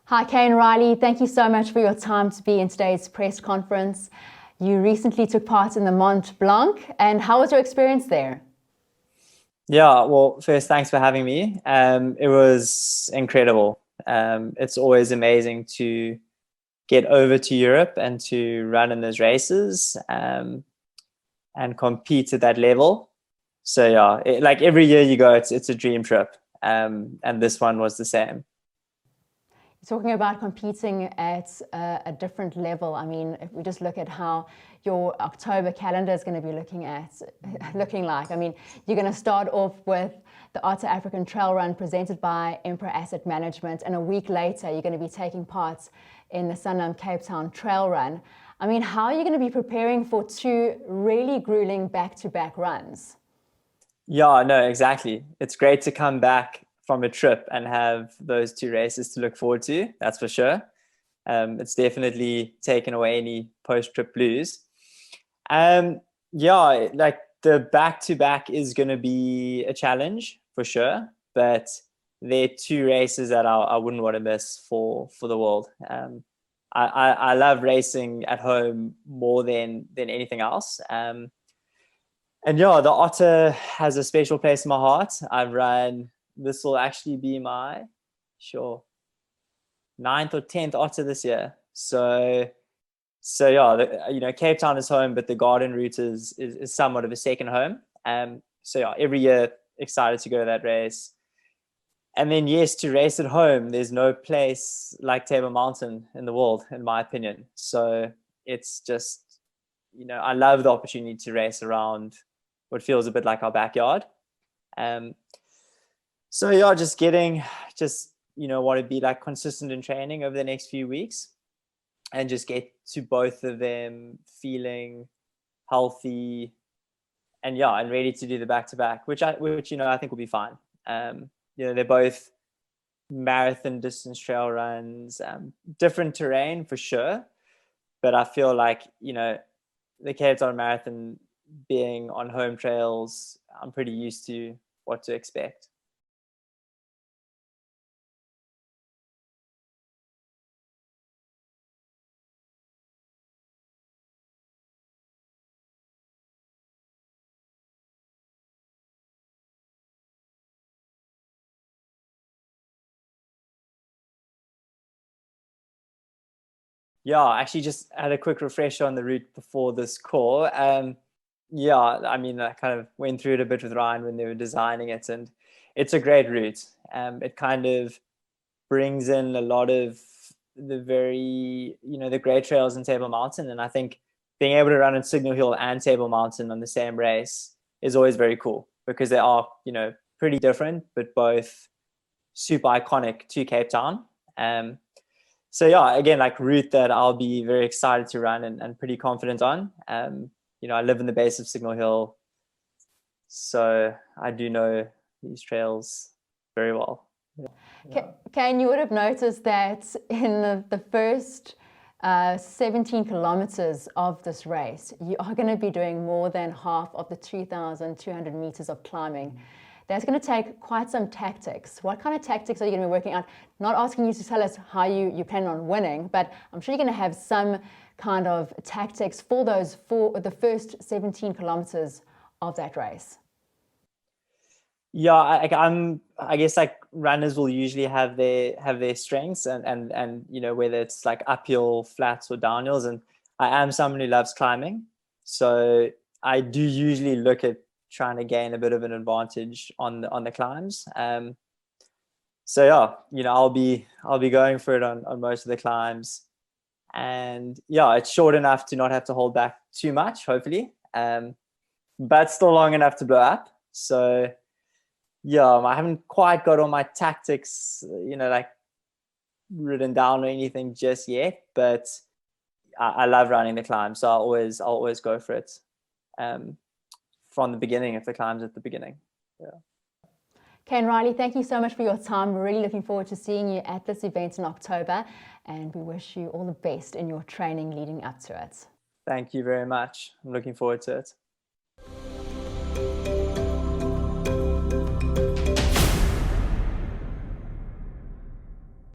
Hi, KANE Riley. Thank you so much for your time to be in today's press conference. You recently took part in the Mont Blanc, and how was your experience there? Yeah, well, first, thanks for having me. It was incredible. It's always amazing to get over to Europe and to run in those races and compete at that level. So yeah, like every year you go, it's a dream trip. And this one was the same. Talking about competing at a different level, I mean, if we just look at how your October calendar is going to be looking like. I mean, you're going to start off with the Otter African Trail Run presented by Emperor Asset Management, and a week later, you're going to be taking part in the Sanlam Cape Town Trail Run. I mean, how are you going to be preparing for two really grueling back-to-back runs? Yeah, no, exactly. It's great to come back from a trip and have those two races to look forward to. That's for sure. It's definitely taken away any post-trip blues. Yeah, like the back-to-back is going to be a challenge for sure, but they're two races that I wouldn't want to miss for the world. I love racing at home more than anything else. And yeah, the Otter has a special place in my heart. This will actually be my, sure, 9th or 10th Otter this year. So yeah, Cape Town is home, but the garden route is somewhat of a second home. So yeah, every year excited to go to that race. And then yes, to race at home, there's no place like Table Mountain in the world, in my opinion. So it's just, I love the opportunity to race around what feels a bit like our backyard. So yeah, want to be like consistent in training over the next few weeks and just get to both of them feeling healthy and ready to do the back-to-back, which I think will be fine. They're both marathon distance trail runs, different terrain for sure, but I feel like the Cape Town Marathon being on home trails, I'm pretty used to what to expect. Yeah, I actually just had a quick refresher on the route before this call. Yeah, I mean, I kind of went through it a bit with Ryan when they were designing it, and it's a great route. It kind of brings in a lot of the the great trails in Table Mountain, and I think being able to run in Signal Hill and Table Mountain on the same race is always very cool because they are, pretty different, but both super iconic to Cape Town. So yeah, again, like route that I'll be very excited to run and pretty confident on. I live in the base of Signal Hill, so I do know these trails very well. Yeah. KANE, you would have noticed that in the first 17 kilometers of this race, you are going to be doing more than half of the 2,200 meters of climbing. That's going to take quite some tactics. What kind of tactics are you going to be working out? Not asking you to tell us how you plan on winning, but I'm sure you're going to have some kind of tactics for the first 17 kilometers of that race. Yeah, I guess like runners will usually have their strengths and whether it's like uphill, flats or downhills. And I am someone who loves climbing, so I do usually look at trying to gain a bit of an advantage on the climbs. So yeah, I'll be going for it on most of the climbs, and yeah, it's short enough to not have to hold back too much, hopefully, but still long enough to blow up. So yeah, I haven't quite got all my tactics, like written down or anything just yet, but I love running the climb, so I'll always go for it. From the beginning if the climb's at the beginning. Yeah. KANE Riley, thank you so much for your time. We're really looking forward to seeing you at this event in October, and we wish you all the best in your training leading up to it. Thank you very much. I'm looking forward to it.